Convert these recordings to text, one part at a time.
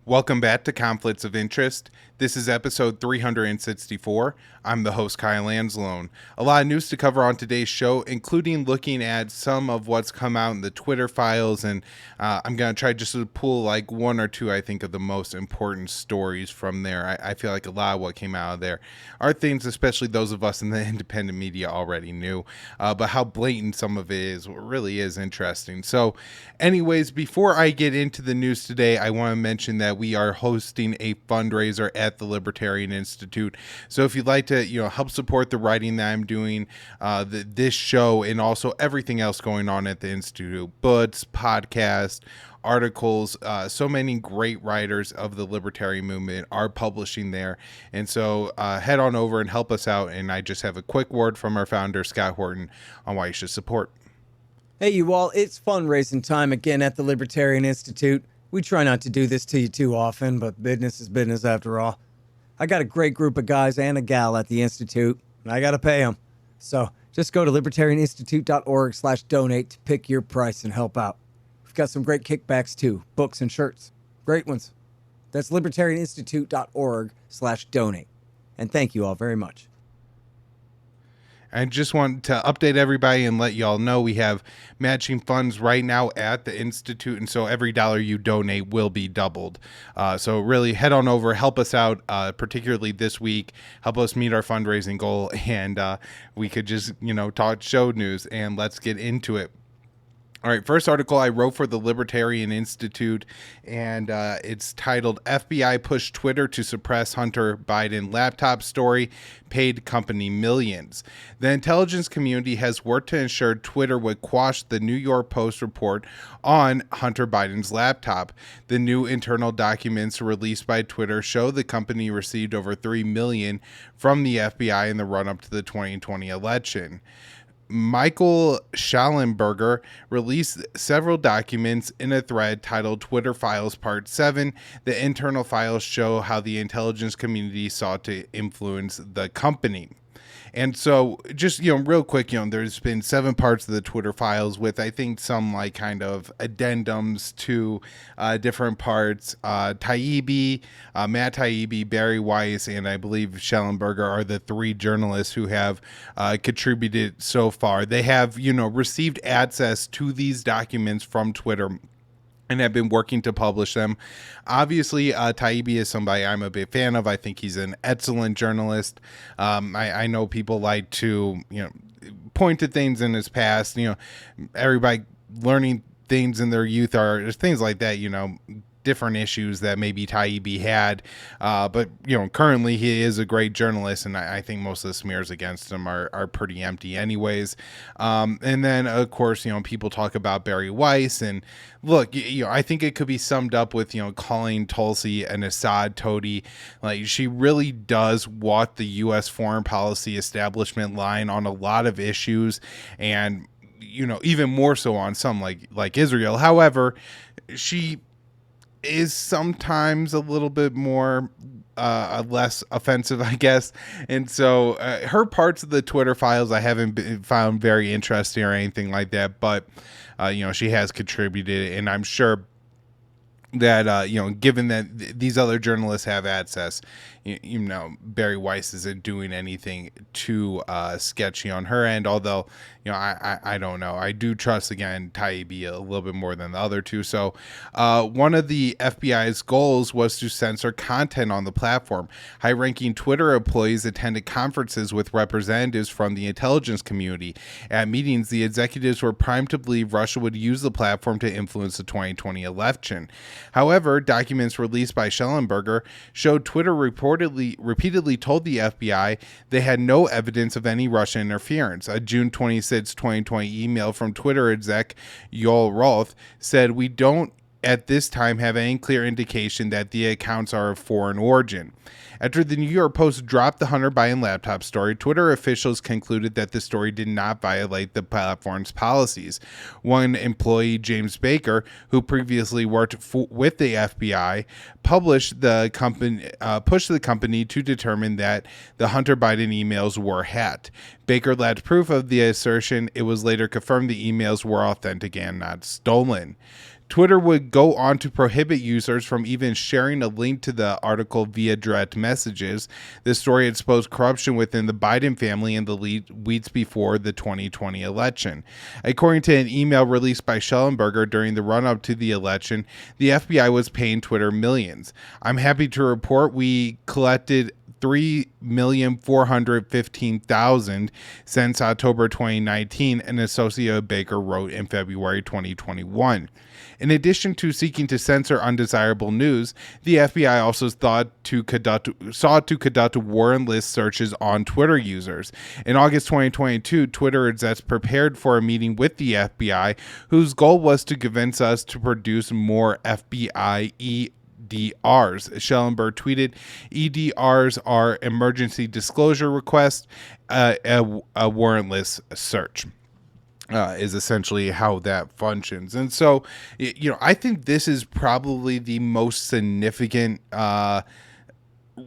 Welcome back to Conflicts of Interest. This is episode 364. I'm the host, Kyle Lanslone. A lot of news to cover on today's show, including looking at some of what's come out in the Twitter files, and I'm going to try just to pull like one or two, I think, of the most important stories from there. I feel like a lot of what came out of there are things, especially those of us in the independent media already knew, but how blatant some of it is really is interesting. So anyways, before I get into the news today, I want to mention that we are hosting a fundraiser at the Libertarian Institute. So if you'd like to, help support the writing that I'm doing, this show, and also everything else going on at the Institute, books, podcasts, articles, so many great writers of the libertarian movement are publishing there. And so head on over and help us out. And I just have a quick word from our founder, Scott Horton, on why you should support. Hey, you all, it's fundraising time again at the Libertarian Institute. We try not to do this to you too often, but business is business after all. I got a great group of guys and a gal at the Institute, and I got to pay them. So just go to libertarianinstitute.org/donate to pick your price and help out. We've got some great kickbacks too, books and shirts. Great ones. That's libertarianinstitute.org/donate. And thank you all very much. I just want to update everybody and let y'all know we have matching funds right now at the Institute, and so every dollar you donate will be doubled. So really head on over, help us out, particularly this week, help us meet our fundraising goal, and we could just, talk show news, and let's get into it. All right, first article I wrote for the Libertarian Institute, and it's titled FBI Pushed Twitter to Suppress Hunter Biden Laptop Story, Paid Company Millions. The intelligence community has worked to ensure Twitter would quash the New York Post report on Hunter Biden's laptop. The new internal documents released by Twitter show the company received over $3 million from the FBI in the run-up to the 2020 election. Michael Schallenberger released several documents in a thread titled Twitter Files Part 7. The internal files show how the intelligence community sought to influence the company. And so just, real quick, there's been 7 parts of the Twitter files with, I think, some like kind of addendums to different parts. Matt Taibbi, Barry Weiss, and I believe Schellenberger are the 3 journalists who have contributed so far. They have, received access to these documents from Twitter and have been working to publish them. Obviously, Taibbi is somebody I'm a big fan of. I think he's an excellent journalist. I know people like to, point to things in his past. Everybody learning things in their youth are things like that, different issues that maybe Taibbi had. But, currently he is a great journalist, and I think most of the smears against him are pretty empty anyways. And then, of course, people talk about Barry Weiss, and look, I think it could be summed up with, calling Tulsi an Assad toady. Like, she really does walk the U.S. foreign policy establishment line on a lot of issues, and, even more so on some like Israel. However, she is sometimes a little bit more less offensive, I guess. And so her parts of the Twitter files I haven't found very interesting or anything like that, but she has contributed, and I'm sure that given that these other journalists have access, Barry Weiss isn't doing anything too sketchy on her end, although I don't know. I do trust, again, Taibbi a little bit more than the other two. So one of the FBI's goals was to censor content on the platform. High-ranking Twitter employees attended conferences with representatives from the intelligence community. At meetings, the executives were primed to believe Russia would use the platform to influence the 2020 election. However, documents released by Schellenberger showed Twitter repeatedly told the FBI they had no evidence of any Russian interference. A June 26, 2020 email from Twitter exec Yoel Roth said, "We don't at this time have any clear indication that the accounts are of foreign origin." After the New York Post dropped the Hunter Biden laptop story, Twitter officials concluded that the story did not violate the platform's policies. One employee, James Baker, who previously worked with the FBI, pushed the company to determine that the Hunter Biden emails were hacked. Baker lacked proof of the assertion. It was later confirmed the emails were authentic and not stolen. Twitter would go on to prohibit users from even sharing a link to the article via direct messages. This story exposed corruption within the Biden family in the weeks before the 2020 election. According to an email released by Schellenberger during the run-up to the election, the FBI was paying Twitter millions. I'm happy to report we collected 3,415,000 since October 2019, an Associated Baker wrote in February 2021. In addition to seeking to censor undesirable news, the FBI also sought to conduct warrantless searches on Twitter users. In August 2022, Twitter execs prepared for a meeting with the FBI, whose goal was to convince us to produce more FBI EDRs. Schellenberg tweeted, EDRs are emergency disclosure requests, a warrantless search. Is essentially how that functions. And so, I think this is probably the most significant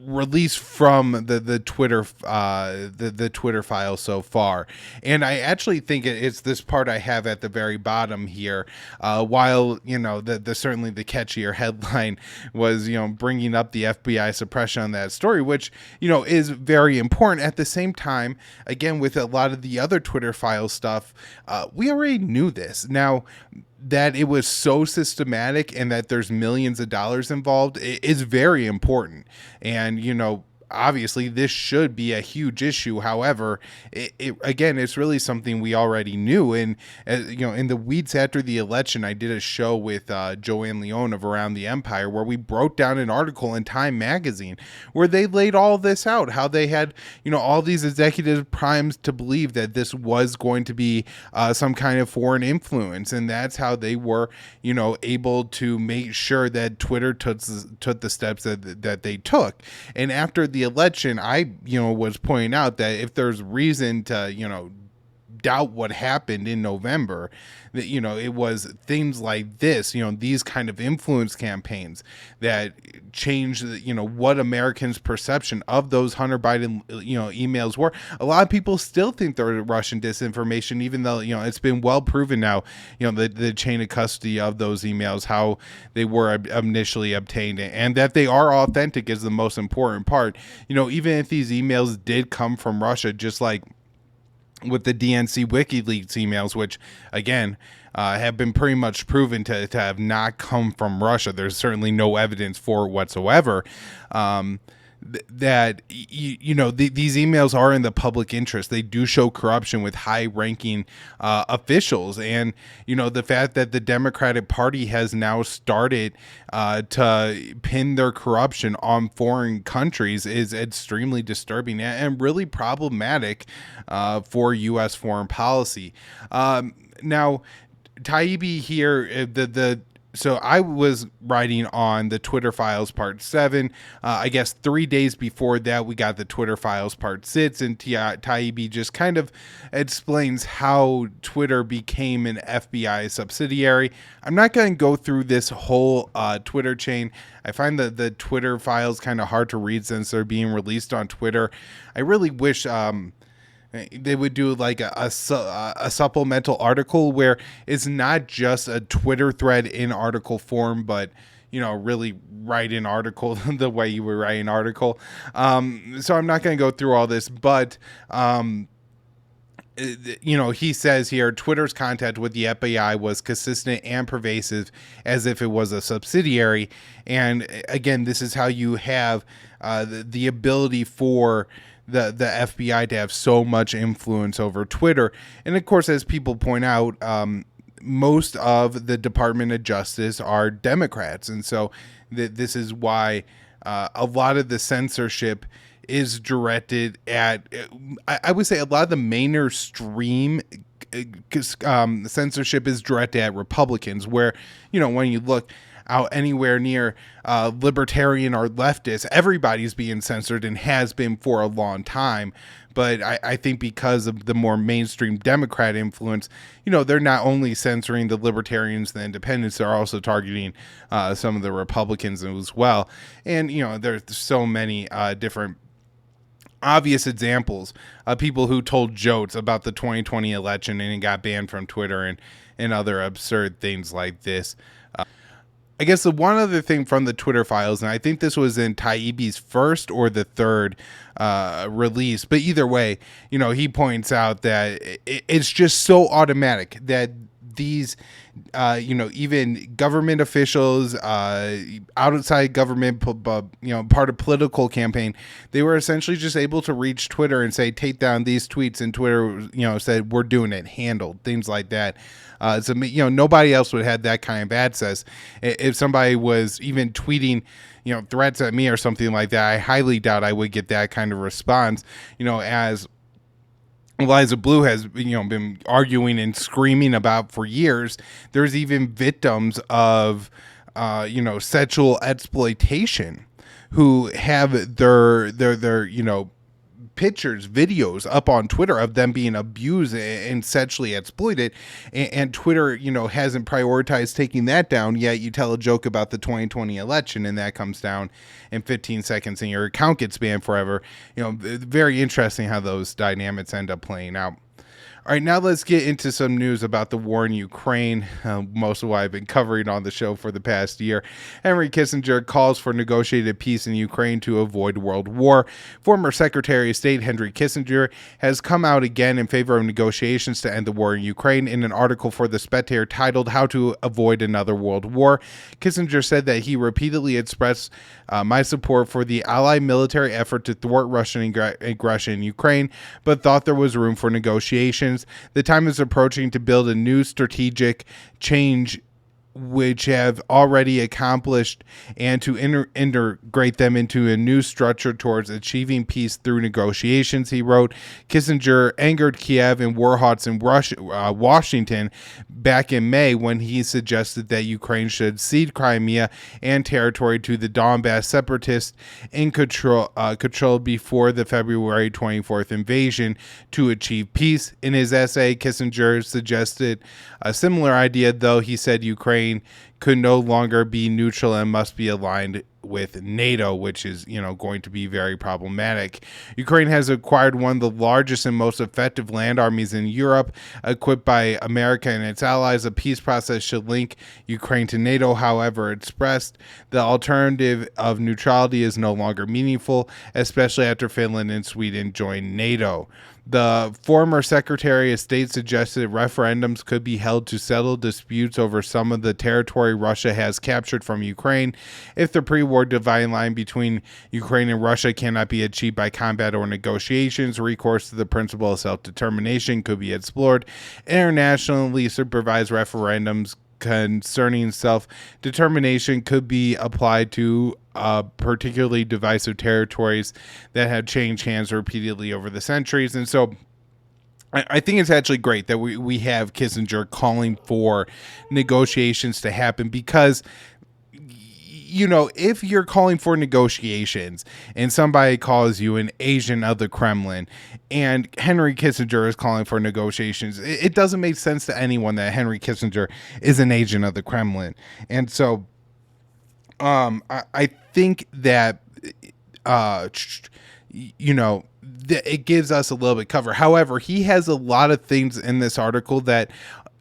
release from the Twitter the Twitter file so far. And I actually think it's this part I have at the very bottom here. While the certainly the catchier headline was bringing up the FBI suppression on that story, which is very important. At the same time, again, with a lot of the other Twitter file stuff, we already knew this. Now, that it was so systematic and that there's millions of dollars involved is very important. And, obviously this should be a huge issue. However, again, it's really something we already knew. And, in the weeks after the election, I did a show with Joanne Leone of Around the Empire where we broke down an article in Time magazine where they laid all this out, how they had, all these executive primes to believe that this was going to be some kind of foreign influence. And that's how they were, able to make sure that Twitter took the steps that they took. And after the election, I was pointing out that if there's reason to doubt what happened in November, that it was things like this, these kind of influence campaigns that changed what Americans' perception of those Hunter Biden emails were. A lot of people still think they're Russian disinformation, even though it's been well proven now, the chain of custody of those emails, how they were initially obtained, and that they are authentic is the most important part. Even if these emails did come from Russia, just like with the DNC WikiLeaks emails, which again have been pretty much proven to have not come from Russia. There's certainly no evidence for it whatsoever. That these emails are in the public interest. They do show corruption with high-ranking officials, and the fact that the Democratic Party has now started to pin their corruption on foreign countries is extremely disturbing and really problematic for U.S. foreign policy. Now, Taibbi here, so I was writing on the Twitter Files Part 7. I guess 3 days before that, we got the Twitter Files Part 6, and Taibbi just kind of explains how Twitter became an FBI subsidiary. I'm not going to go through this whole Twitter chain. I find the Twitter files kind of hard to read since they're being released on Twitter. I really wish they would do like a supplemental article where it's not just a Twitter thread in article form, but really write an article the way you would write an article. So I'm not going to go through all this, but he says here, Twitter's contact with the FBI was consistent and pervasive as if it was a subsidiary. And again, this is how you have the ability for the FBI to have so much influence over Twitter. And of course, as people point out, most of the Department of Justice are Democrats. And so this is why a lot of the censorship is directed at, I would say a lot of the mainstream censorship is directed at Republicans, where, when you look out anywhere near libertarian or leftist, everybody's being censored and has been for a long time. But I think because of the more mainstream Democrat influence, they're not only censoring the libertarians and the independents, they're also targeting some of the Republicans as well. And, there's so many different obvious examples of people who told jokes about the 2020 election and got banned from Twitter and other absurd things like this. I guess the one other thing from the Twitter files, and I think this was in Taibbi's first or the third release, but either way, he points out that it's just so automatic that these, even government officials, outside government, part of political campaign, they were essentially just able to reach Twitter and say, take down these tweets, and Twitter, said, we're doing it, handled, things like that. So, nobody else would have that kind of access. If somebody was even tweeting, threats at me or something like that, I highly doubt I would get that kind of response, as Eliza Blue has, been arguing and screaming about for years. There's even victims of, sexual exploitation who have their pictures, videos up on Twitter of them being abused and sexually exploited, and Twitter, hasn't prioritized taking that down. Yet you tell a joke about the 2020 election, and that comes down in 15 seconds, and your account gets banned forever. Very interesting how those dynamics end up playing out. All right, now let's get into some news about the war in Ukraine, most of what I've been covering on the show for the past year. Henry Kissinger calls for negotiated peace in Ukraine to avoid world war. Former Secretary of State Henry Kissinger has come out again in favor of negotiations to end the war in Ukraine in an article for The Spectator titled How to Avoid Another World War. Kissinger said that he repeatedly expressed my support for the Allied military effort to thwart Russian aggression in Ukraine, but thought there was room for negotiations. The time is approaching to build a new strategic change which have already accomplished and to integrate them into a new structure towards achieving peace through negotiations, he wrote. Kissinger angered Kiev and Warhawks in Washington back in May when he suggested that Ukraine should cede Crimea and territory to the Donbass separatists in control before the February 24th invasion to achieve peace. In his essay, Kissinger suggested a similar idea, though he said Ukraine could no longer be neutral and must be aligned with NATO, which is, going to be very problematic. Ukraine has acquired one of the largest and most effective land armies in Europe, equipped by America and its allies. A peace process should link Ukraine to NATO. However, expressed, the alternative of neutrality is no longer meaningful, especially after Finland and Sweden joined NATO. The former Secretary of State suggested referendums could be held to settle disputes over some of the territory Russia has captured from Ukraine. If the pre-war dividing line between Ukraine and Russia cannot be achieved by combat or negotiations, recourse to the principle of self-determination could be explored. Internationally supervised referendums concerning self-determination could be applied to particularly divisive territories that have changed hands repeatedly over the centuries. And so I think it's actually great that we have Kissinger calling for negotiations to happen, because if you're calling for negotiations and somebody calls you an agent of the Kremlin, and Henry Kissinger is calling for negotiations, it doesn't make sense to anyone that Henry Kissinger is an agent of the Kremlin. And so I think that, it gives us a little bit cover. However, he has a lot of things in this article that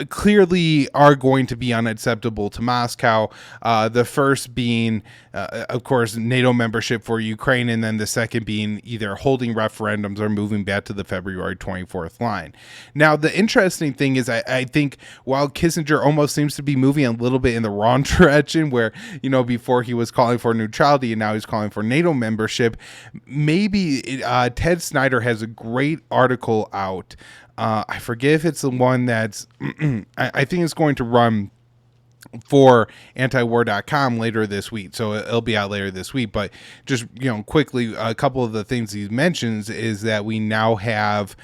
clearly are going to be unacceptable to Moscow. The first being, of course, NATO membership for Ukraine, and then the second being either holding referendums or moving back to the February 24th line. Now, the interesting thing is I think while Kissinger almost seems to be moving a little bit in the wrong direction, where, before he was calling for neutrality and now he's calling for NATO membership, maybe Ted Snyder has a great article out. I forget if it's the one that's, I think it's going to run for antiwar.com later this week. So it'll be out later this week. But just, quickly, a couple of the things he mentions is that we now have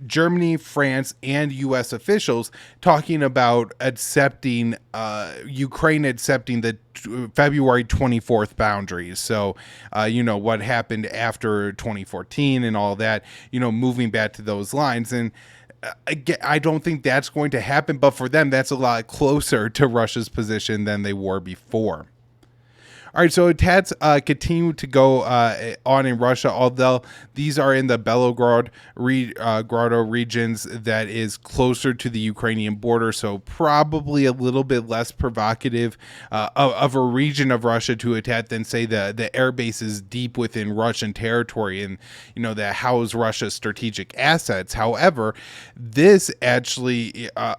Germany, France, and U.S. officials talking about accepting Ukraine accepting the February 24th boundaries. So, what happened after 2014 and all that, moving back to those lines. And I don't think that's going to happen, but for them, that's a lot closer to Russia's position than they were before. All right, so attacks continue to go on in Russia, although these are in the Grado regions that is closer to the Ukrainian border, so probably a little bit less provocative of a region of Russia to attack than, say, the air bases deep within Russian territory and, that house Russia's strategic assets. However, this actually, I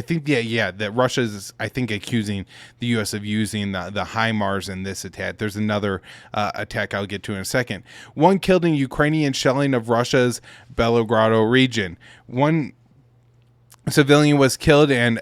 think, that Russia's, I think, accusing the U.S. of using the HIMARS in this attack. There's another attack I'll get to in a second. One killed in Ukrainian shelling of Russia's Belgorod region. One civilian was killed and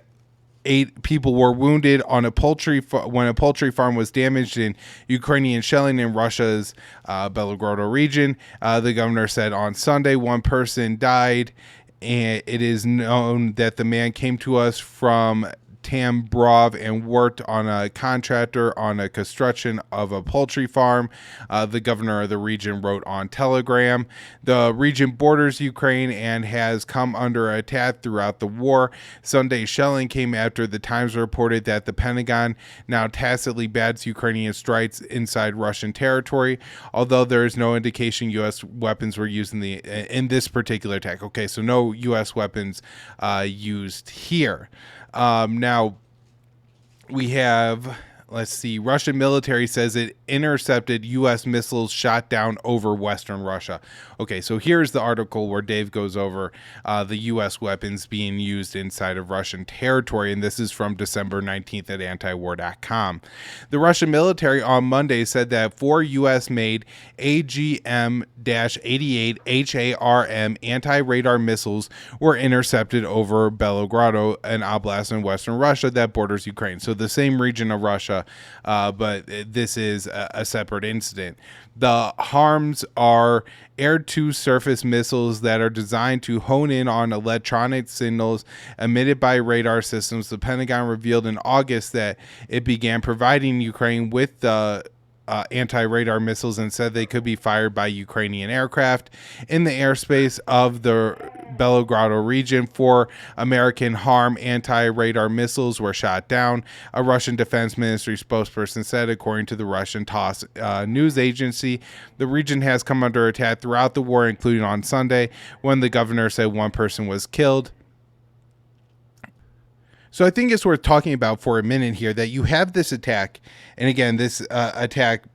8 people were wounded on when a poultry farm was damaged in Ukrainian shelling in Russia's Belgorod region. The governor said on Sunday 1 person died, and it is known that the man came to us from Tambrov and worked on a contractor on a construction of a poultry farm. The governor of the region wrote on Telegram. The region borders Ukraine and has come under attack throughout the war. Sunday's shelling came after the Times reported that the Pentagon now tacitly bans Ukrainian strikes inside Russian territory, although there is no indication U.S. weapons were used in this particular attack. Okay, so no U.S. weapons used here. Now we have, let's see, Russian military says it intercepted U.S. missiles shot down over Western Russia. Okay, so here's the article where Dave goes over the U.S. weapons being used inside of Russian territory, and this is from December 19th at antiwar.com. The Russian military on Monday said that 4 U.S.-made AGM-88 HARM anti-radar missiles were intercepted over Belgorod, an oblast in Western Russia that borders Ukraine. So the same region of Russia, but this is a separate incident. The HARMs are air-to-surface missiles that are designed to hone in on electronic signals emitted by radar systems. The Pentagon revealed in August that it began providing Ukraine with the anti-radar missiles and said they could be fired by Ukrainian aircraft in the airspace of the Belgorod region. 4 American HARM anti-radar missiles were shot down, a Russian Defense Ministry spokesperson said, according to the Russian TASS news agency. The region has come under attack throughout the war, including on Sunday, when the governor said 1 person was killed. So I think it's worth talking about for a minute here that you have this attack, and again, this attack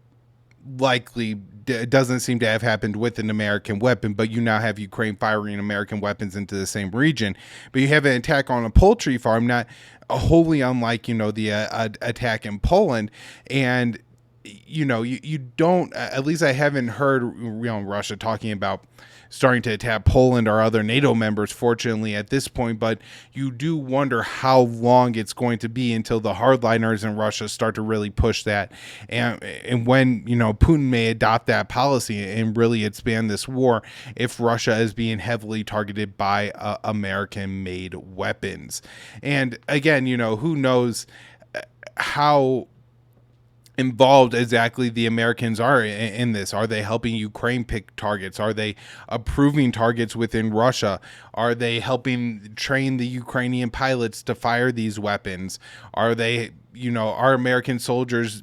likely doesn't seem to have happened with an American weapon, but you now have Ukraine firing American weapons into the same region. But you have an attack on a poultry farm, not wholly unlike, the attack in Poland, and you don't, at least I haven't heard Russia talking about starting to attack Poland or other NATO members, fortunately, at this point. But you do wonder how long it's going to be until the hardliners in Russia start to really push that. And when, Putin may adopt that policy and really expand this war if Russia is being heavily targeted by American-made weapons. And again, who knows how involved exactly the Americans are in this. Are they helping Ukraine pick targets? Are they approving targets within Russia? Are they helping train the Ukrainian pilots to fire these weapons? Are they, are American soldiers,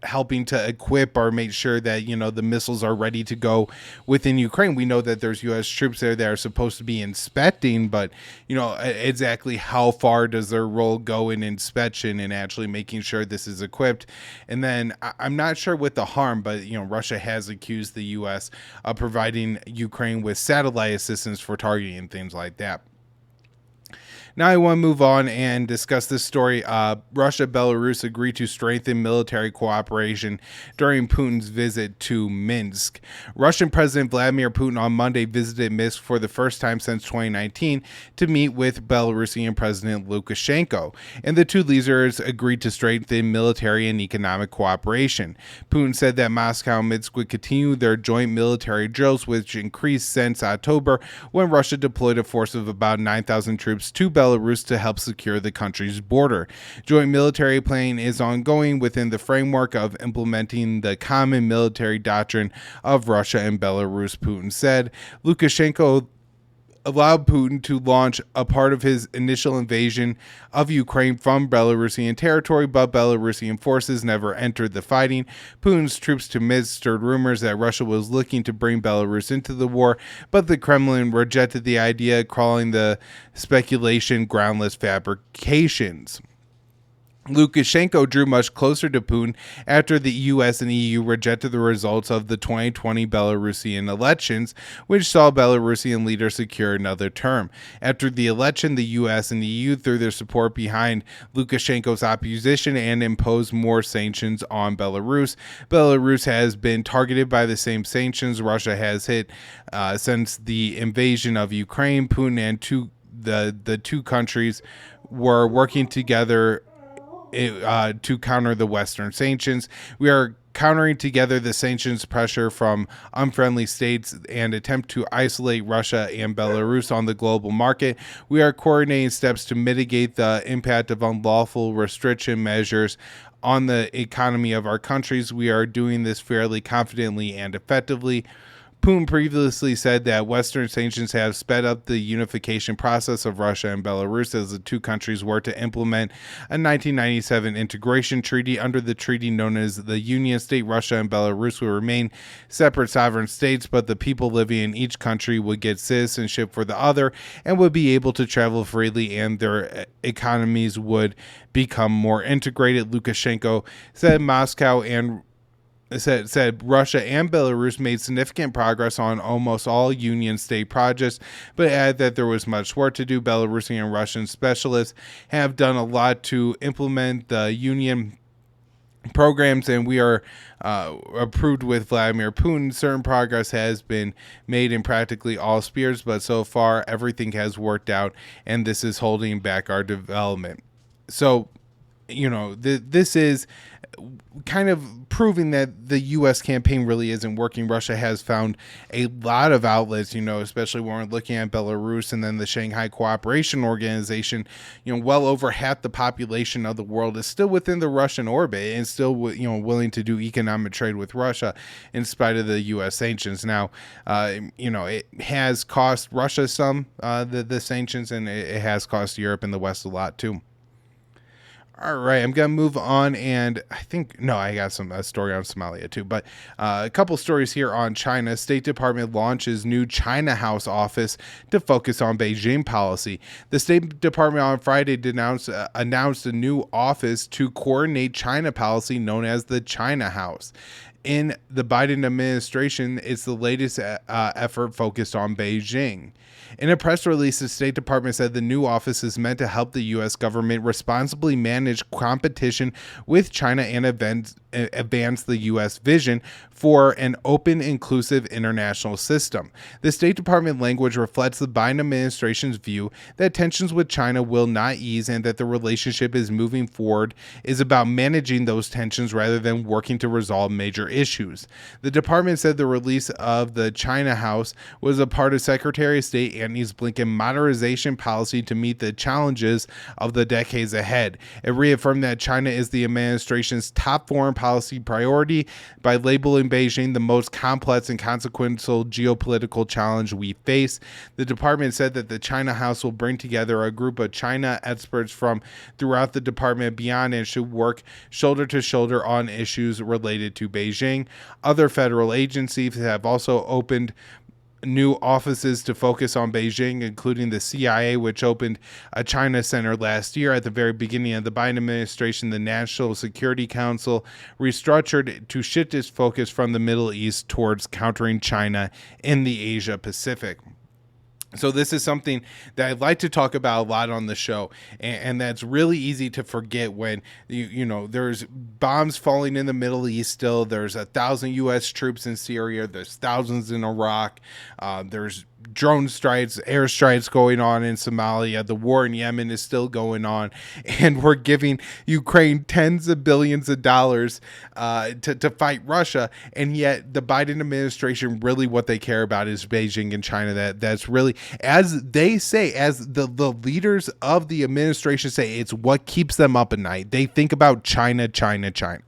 helping to equip or make sure that, the missiles are ready to go within Ukraine? We know that there's U.S. troops there that are supposed to be inspecting, but, exactly how far does their role go in inspection and actually making sure this is equipped? And then I'm not sure with the harm, but, Russia has accused the U.S. of providing Ukraine with satellite assistance for targeting and things like that. Now I want to move on and discuss this story. Russia, Belarus agreed to strengthen military cooperation during Putin's visit to Minsk. Russian President Vladimir Putin on Monday visited Minsk for the first time since 2019 to meet with Belarusian President Lukashenko, and the two leaders agreed to strengthen military and economic cooperation. Putin said that Moscow and Minsk would continue their joint military drills, which increased since October when Russia deployed a force of about 9,000 troops to Belarus to help secure the country's border. Joint military planning is ongoing within the framework of implementing the common military doctrine of Russia and Belarus, Putin said. Lukashenko allowed Putin to launch a part of his initial invasion of Ukraine from Belarusian territory, but Belarusian forces never entered the fighting. Putin's troops to Minsk stirred rumors that Russia was looking to bring Belarus into the war, but the Kremlin rejected the idea, calling the speculation groundless fabrications. Lukashenko drew much closer to Putin after the US and EU rejected the results of the 2020 Belarusian elections, which saw Belarusian leaders secure another term. After the election, the US and EU threw their support behind Lukashenko's opposition and imposed more sanctions on Belarus. Belarus has been targeted by the same sanctions Russia has hit since the invasion of Ukraine. Putin and the two countries were working together to counter the Western sanctions. We are countering together the sanctions pressure from unfriendly states and attempt to isolate Russia and Belarus on the global market. We are coordinating steps to mitigate the impact of unlawful restriction measures on the economy of our countries. We are doing this fairly confidently and effectively. Putin previously said that Western sanctions have sped up the unification process of Russia and Belarus as the two countries were to implement a 1997 integration treaty. Under the treaty known as the Union State, Russia and Belarus will remain separate sovereign states, but the people living in each country would get citizenship for the other and would be able to travel freely, and their economies would become more integrated. Lukashenko said Russia and Belarus made significant progress on almost all Union state projects, but added that there was much work to do. Belarusian and Russian specialists have done a lot to implement the Union programs, and we are approved with Vladimir Putin. Certain progress has been made in practically all spheres, but so far everything has worked out, and this is holding back our development. So, this is kind of proving that the U.S. campaign really isn't working. Russia has found a lot of outlets, especially when we're looking at Belarus and then the Shanghai Cooperation Organization. Well over half the population of the world is still within the Russian orbit and still, willing to do economic trade with Russia in spite of the U.S. sanctions. Now, it has cost Russia some, the sanctions, and it has cost Europe and the West a lot too. All right, I'm going to move on, and I got a story on Somalia too, but a couple stories here on China. State Department launches new China House office to focus on Beijing policy. The State Department on Friday announced a new office to coordinate China policy known as the China House. In the Biden administration, it's the latest effort focused on Beijing. In a press release, the State Department said the new office is meant to help the U.S. government responsibly manage competition with China and advance the U.S. vision for an open, inclusive international system. The State Department language reflects the Biden administration's view that tensions with China will not ease and that the relationship is moving forward is about managing those tensions rather than working to resolve major issues. The department said the release of the China House was a part of Secretary of State Antony Blinken's modernization policy to meet the challenges of the decades ahead. It reaffirmed that China is the administration's top foreign policy priority by labeling Beijing the most complex and consequential geopolitical challenge we face. The department said that the China House will bring together a group of China experts from throughout the department and beyond and should work shoulder to shoulder on issues related to Beijing. Other federal agencies have also opened new offices to focus on Beijing, including the CIA, which opened a China center last year. At the very beginning of the Biden administration, the National Security Council restructured to shift its focus from the Middle East towards countering China in the Asia Pacific. So this is something that I'd like to talk about a lot on the show, and that's really easy to forget when there's bombs falling in the Middle East still. There's 1,000 U.S. troops in Syria. There's thousands in Iraq. There's drone strikes, airstrikes going on in Somalia. The war in Yemen is still going on, and we're giving Ukraine tens of billions of dollars to fight Russia, and yet the Biden administration, really what they care about is Beijing and China. That's really, as they say, as the leaders of the administration say, it's what keeps them up at night. They think about China, China, China.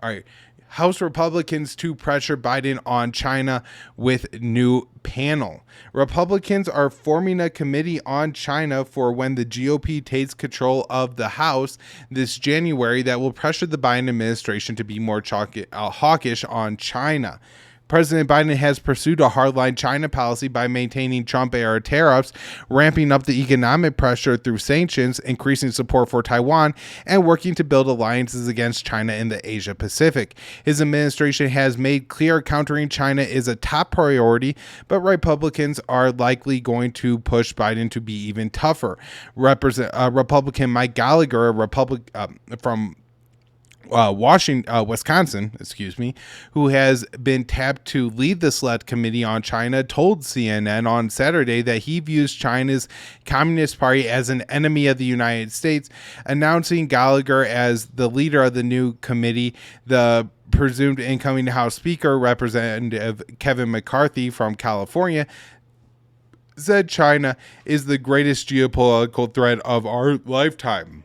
All right. House Republicans to pressure Biden on China with new panel. Republicans are forming a committee on China for when the GOP takes control of the House this January that will pressure the Biden administration to be more hawkish on China. President Biden has pursued a hardline China policy by maintaining Trump-era tariffs, ramping up the economic pressure through sanctions, increasing support for Taiwan, and working to build alliances against China in the Asia Pacific. His administration has made clear countering China is a top priority, but Republicans are likely going to push Biden to be even tougher. Republican Mike Gallagher, from Wisconsin, who has been tapped to lead the Select Committee on China, told CNN on Saturday that he views China's Communist Party as an enemy of the United States, announcing Gallagher as the leader of the new committee. The presumed incoming House Speaker, Representative Kevin McCarthy from California, said China is the greatest geopolitical threat of our lifetime.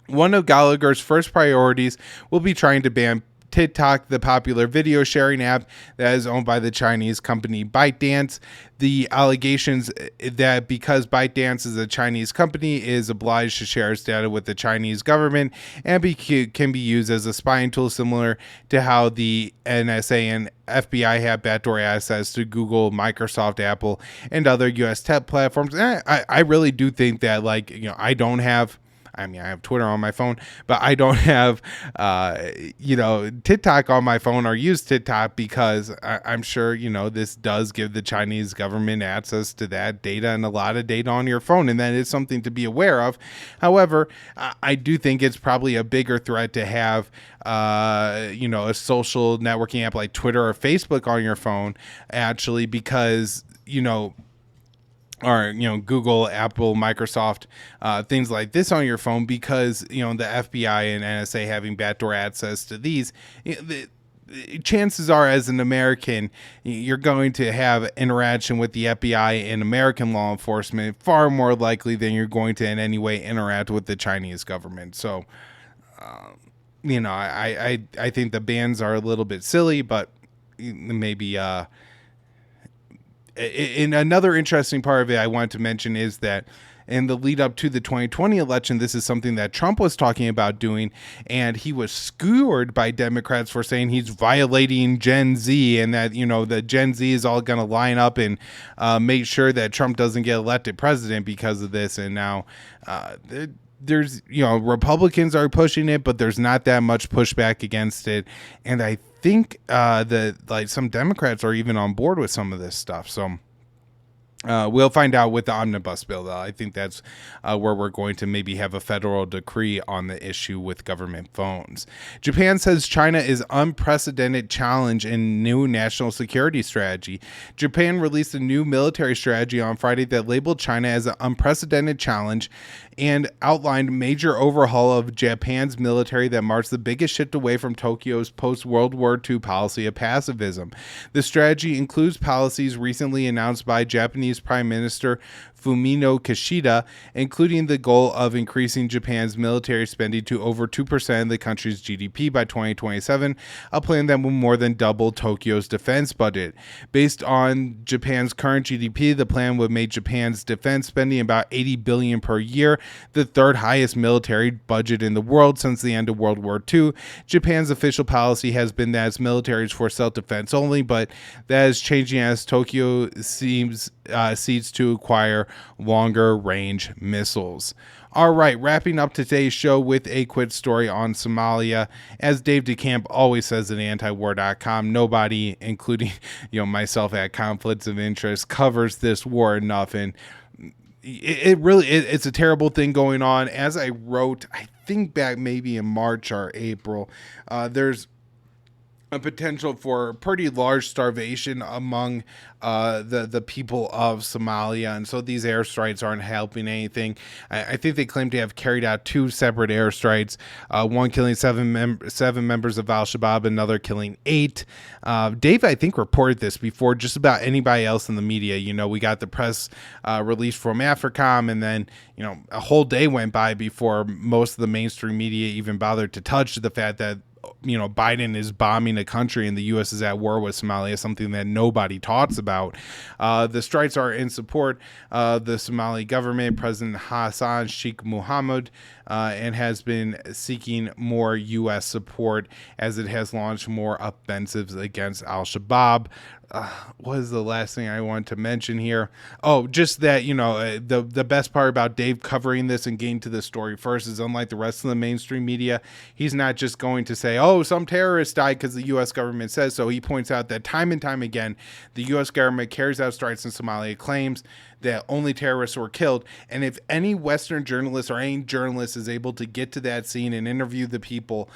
One of Gallagher's first priorities will be trying to ban TikTok, the popular video sharing app that is owned by the Chinese company ByteDance. The allegations that because ByteDance is a Chinese company is obliged to share its data with the Chinese government and can be used as a spying tool, similar to how the NSA and FBI have backdoor access to Google, Microsoft, Apple, and other U.S. tech platforms. And I really do think that, I have Twitter on my phone, but I don't have, TikTok on my phone or use TikTok because I'm sure, this does give the Chinese government access to that data and a lot of data on your phone. And that is something to be aware of. However, I do think it's probably a bigger threat to have, a social networking app like Twitter or Facebook on your phone, actually, because, or Google, Apple, Microsoft, things like this on your phone, because the FBI and NSA having backdoor access to these, the chances are, as an American, you're going to have interaction with the FBI and American law enforcement far more likely than you're going to in any way interact with the Chinese government. So, I think the bans are a little bit silly, but maybe. In another interesting part of it I wanted to mention is that in the lead up to the 2020 election, this is something that Trump was talking about doing, and he was skewered by Democrats for saying he's violating Gen Z, and that, the Gen Z is all going to line up and make sure that Trump doesn't get elected president because of this. And now there's, Republicans are pushing it, but there's not that much pushback against it. And I think that some Democrats are even on board with some of this stuff. So we'll find out with the omnibus bill, though. I think that's where we're going to maybe have a federal decree on the issue with government phones. Japan says China is unprecedented challenge in new national security strategy. Japan released a new military strategy on Friday that labeled China as an unprecedented challenge and outlined major overhaul of Japan's military that marks the biggest shift away from Tokyo's post-World War II policy of pacifism. The strategy includes policies recently announced by Japanese Prime Minister Fumio Kishida, including the goal of increasing Japan's military spending to over 2% of the country's GDP by 2027, a plan that will more than double Tokyo's defense budget. Based on Japan's current GDP, the plan would make Japan's defense spending about $80 billion per year, the third highest military budget in the world since the end of World War II. Japan's official policy has been that its military is for self-defense only, but that is changing as Tokyo seeks to acquire longer range missiles. All right, wrapping up today's show with a quick story on Somalia. As Dave DeCamp always says at antiwar.com, nobody, including myself at Conflicts of Interest, covers this war enough. And it's a terrible thing going on. As I wrote, I think back maybe in March or April, there's a potential for pretty large starvation among the people of Somalia, and so these airstrikes aren't helping anything. I think they claim to have carried out 2 separate airstrikes, one killing seven members of Al-Shabaab, another killing 8. Dave, I think, reported this before just about anybody else in the media. We got the press release from AFRICOM, and then a whole day went by before most of the mainstream media even bothered to touch the fact that Biden is bombing a country and the U.S. is at war with Somalia, something that nobody talks about. The strikes are in support of the Somali government, President Hassan Sheikh Mohamud, and has been seeking more U.S. support as it has launched more offensives against al-Shabaab. What is the last thing I want to mention here? Oh, just that, the best part about Dave covering this and getting to the story first is, unlike the rest of the mainstream media, he's not just going to say, oh, some terrorists died because the U.S. government says so. He points out that time and time again, the U.S. government carries out strikes in Somalia, claims that only terrorists were killed. And if any Western journalist or any journalist is able to get to that scene and interview the people,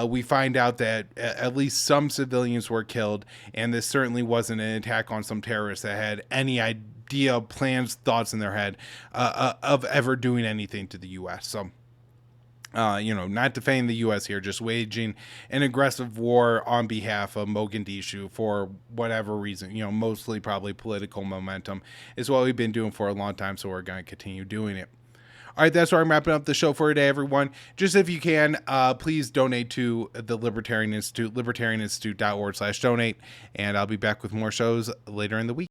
we find out that at least some civilians were killed. And this certainly wasn't an attack on some terrorists that had any idea, plans, thoughts in their head of ever doing anything to the U.S. So, not defending the U.S. here, just waging an aggressive war on behalf of Mogadishu for whatever reason, mostly probably political momentum is what we've been doing for a long time. So we're going to continue doing it. All right, that's where I'm wrapping up the show for today, everyone. Just if you can, please donate to the Libertarian Institute, libertarianinstitute.org/donate, and I'll be back with more shows later in the week.